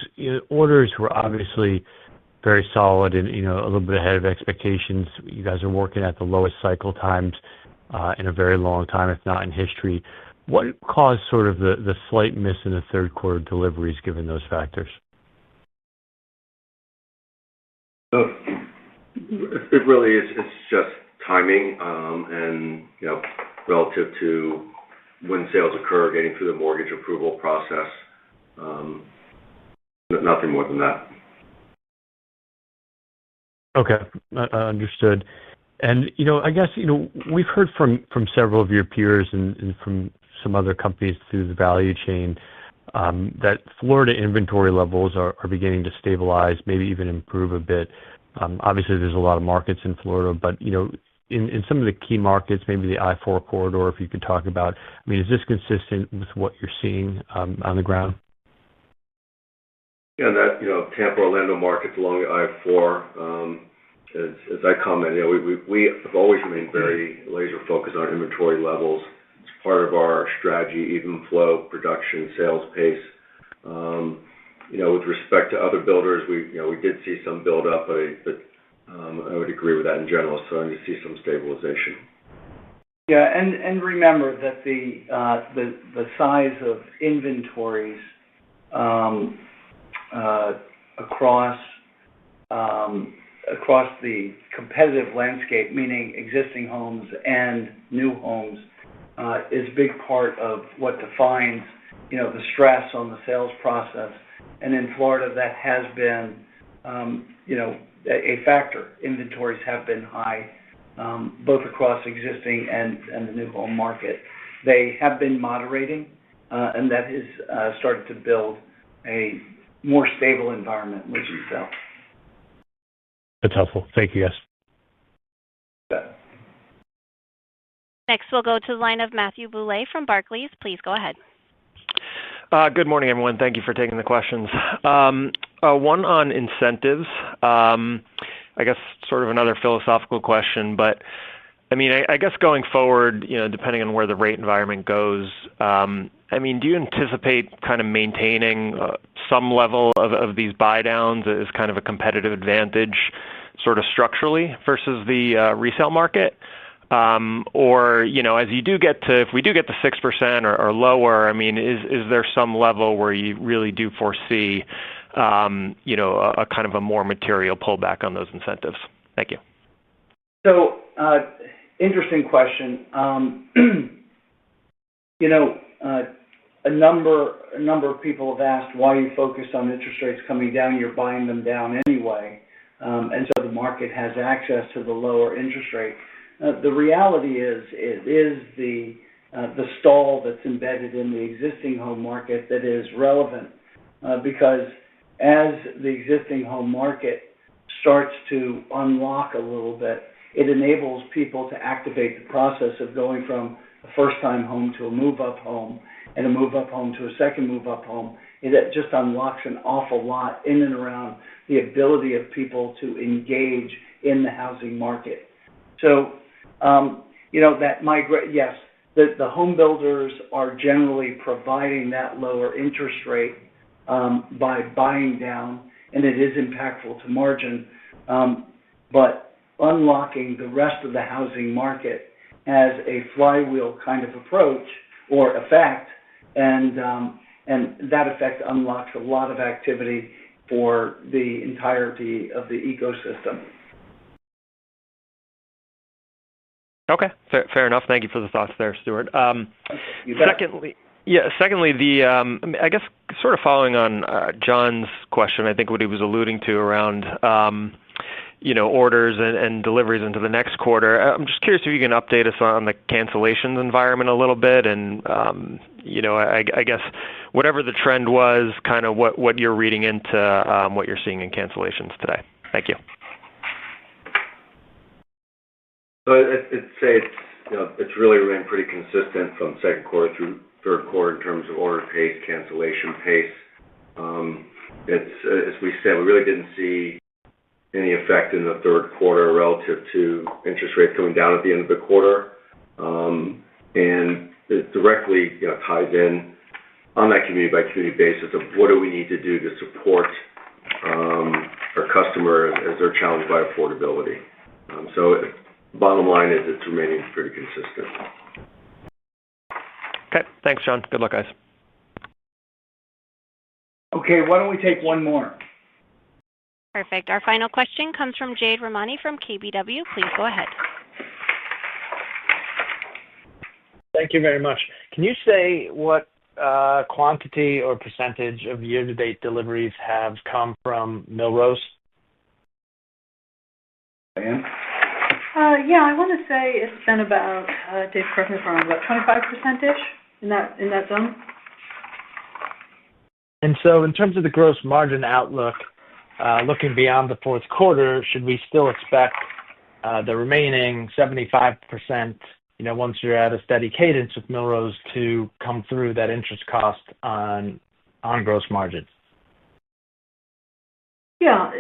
orders were obviously very solid and, a little bit ahead of expectations. You guys are working at the lowest cycle times in a very long time, if not in history. What caused sort of the slight miss in the third quarter deliveries given those factors? It really is. It's just timing, and relative to when sales occur, getting through the mortgage approval process. Nothing more than that. Okay, understood. And I guess we've heard from several of your peers and from some other companies through the value chain that Florida inventory levels are beginning to stabilize, maybe even improve a bit. Obviously, there's a lot of markets in Florida, but in some of the key markets, maybe the I-4 corridor, if you could talk about. I mean, is this consistent with what you're seeing on the ground? Yeah, that Tampa, Orlando markets along the I-4. As I commented, we have always remained very laser focused on inventory levels. It's part of our strategy, even flow, production, sales pace. With respect to other builders, we did see some build up, but I would agree with that in general. So I need to see some stabilization. Yeah, and remember that the size of inventories across the competitive landscape, meaning existing homes and new homes, is a big part of what defines the stress on the sales process. And in Florida, that has been a factor. Inventories have been high, both across existing and the new home market. They have been moderating, and that has started to build a more stable environment, which is sell. That's helpful. Thank you, guys. Yeah. Next, we'll go to the line of Matthew Bouley from Barclays. Please go ahead. Good morning, everyone. Thank you for taking the questions. One on incentives. I guess sort of another philosophical question, but I mean, I guess going forward, depending on where the rate environment goes, do you anticipate kind of maintaining some level of these buy downs as kind of a competitive advantage sort of structurally versus the resale market? Or, as you do get to, if we do get to 6% or lower, is there some level where you really do foresee, a kind of a more material pullback on those incentives? Thank you. So, interesting question. A number of people have asked why you focus on interest rates coming down. You're buying them down anyway, and so the market has access to the lower interest rate. The reality is, it is the stall that's embedded in the existing home market that is relevant, because as the existing home market starts to unlock a little bit, it enables people to activate the process of going from a first-time home to a move-up home, and a move-up home to a second move-up home. It just unlocks an awful lot in and around the ability of people to engage in the housing market. So, that migrate, yes, the home builders are generally providing that lower interest rate by buying down, and it is impactful to margin, but unlocking the rest of the housing market as a flywheel kind of approach or effect, and that effect unlocks a lot of activity for the entirety of the ecosystem. Okay, fair enough. Thank you for the thoughts there, Stuart. You bet. Secondly, I guess sort of following on John's question, I think what he was alluding to around orders and deliveries into the next quarter. I'm just curious if you can update us on the cancellations environment a little bit, and I guess whatever the trend was, kind of what you're reading into what you're seeing in cancellations today. Thank you. So I'd say it's really remained pretty consistent from second quarter through third quarter in terms of order pace, cancellation pace. It's as we said, we really didn't see any effect in the third quarter relative to interest rates coming down at the end of the quarter, and it directly ties in on that community by community basis of what do we need to do to support our customer as they're challenged by affordability. So bottom line is it's remaining pretty consistent. Okay, thanks, John. Good luck, guys. Okay, why don't we take one more? Perfect. Our final question comes from Jade Rahmani from KBW. Please go ahead. Thank you very much. Can you say what quantity or percentage of year-to-date deliveries have come from Millrose? Diane? Yeah, I want to say it's been about, Dave, correct me if I'm wrong, about 25%-ish in that zone. And so in terms of the gross margin outlook, looking beyond the fourth quarter, should we still expect the remaining 75%, once you're at a steady cadence with Millrose, to come through that interest cost on gross margin? Yeah,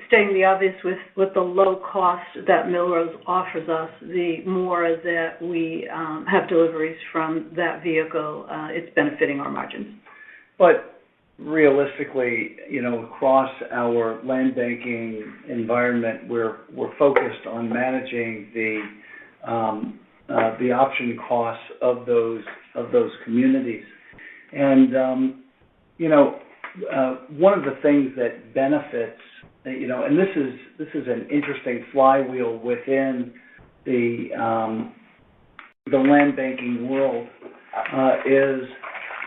stating the obvious, with the low cost that Millrose offers us, the more that we have deliveries from that vehicle, it's benefiting our margins. But realistically, across our land banking environment, we're focused on managing the option costs of those communities. And one of the things that benefits, and this is an interesting flywheel within the land banking world, is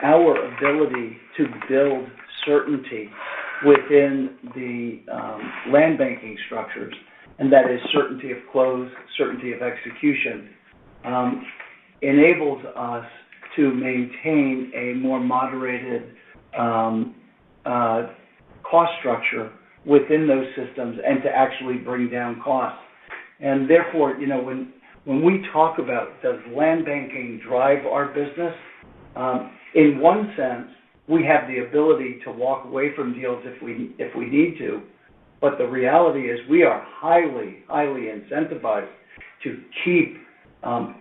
our ability to build certainty within the land banking structures, and that is certainty of close, certainty of execution, enables us to maintain a more moderated cost structure within those systems and to actually bring down costs. And therefore, when we talk about does land banking drive our business, in one sense, we have the ability to walk away from deals if we need to, but the reality is we are highly, highly incentivized to keep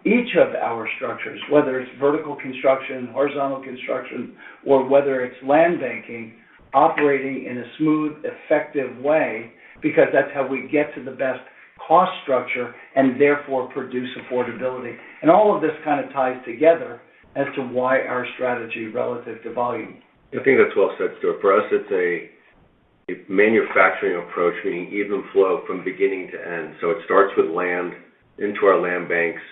each of our structures, whether it's vertical construction, horizontal construction, or whether it's land banking, operating in a smooth, effective way, because that's how we get to the best cost structure and therefore produce affordability. And all of this kind of ties together as to why our strategy relative to volume. I think that's well said, Stuart. For us, it's a manufacturing approach, meaning even flow from beginning to end. So it starts with land into our land banks,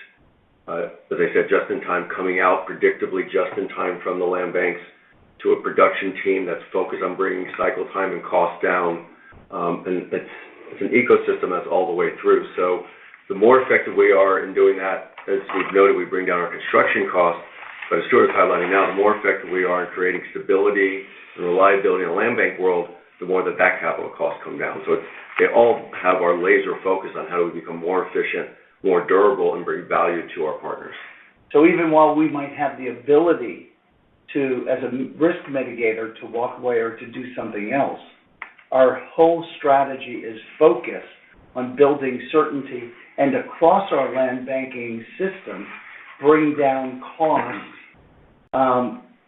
as I said, just in time, coming out predictably just in time from the land banks to a production team that's focused on bringing cycle time and cost down. And it's an ecosystem that's all the way through. So the more effective we are in doing that, as we've noted, we bring down our construction costs. But as Stuart is highlighting now, the more effective we are in creating stability and reliability in the land bank world, the more that capital costs come down. So they all have our laser focus on how do we become more efficient, more durable, and bring value to our partners. So even while we might have the ability to, as a risk mitigator, to walk away or to do something else, our whole strategy is focused on building certainty and across our land banking system, bring down costs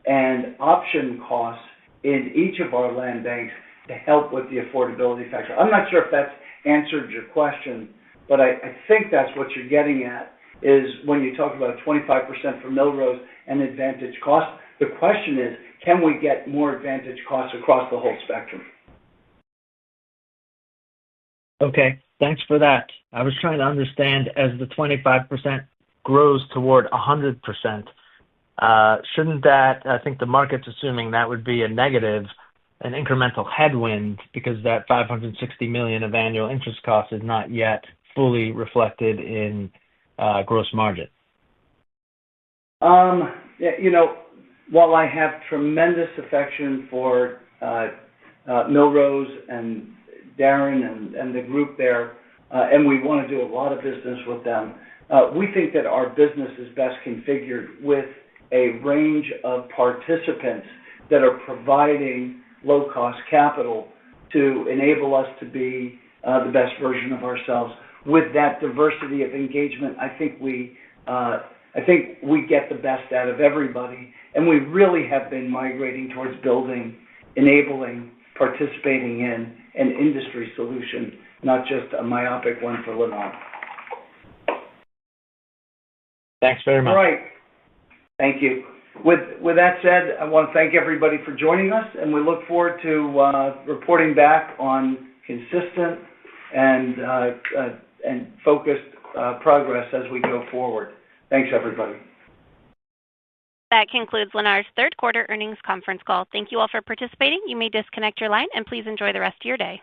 and option costs in each of our land banks to help with the affordability factor. I'm not sure if that's answered your question, but I think that's what you're getting at, is when you talk about 25% for Millrose and advantage cost, the question is, can we get more advantage costs across the whole spectrum? Okay, thanks for that. I was trying to understand, as the 25% grows toward 100%, shouldn't that, I think the market's assuming that would be a negative, an incremental headwind, because that $560 million of annual interest cost is not yet fully reflected in gross margin. While I have tremendous affection for Millrose and Darren and the group there, and we want to do a lot of business with them, we think that our business is best configured with a range of participants that are providing low-cost capital to enable us to be the best version of ourselves. With that diversity of engagement, I think we get the best out of everybody, and we really have been migrating towards building, enabling, participating in an industry solution, not just a myopic one for Lennar. Thanks very much. All right. Thank you. With that said, I want to thank everybody for joining us, and we look forward to reporting back on consistent and focused progress as we go forward. Thanks, everybody. That concludes Lennar's third quarter earnings conference call. Thank you all for participating. You may disconnect your line, and please enjoy the rest of your day.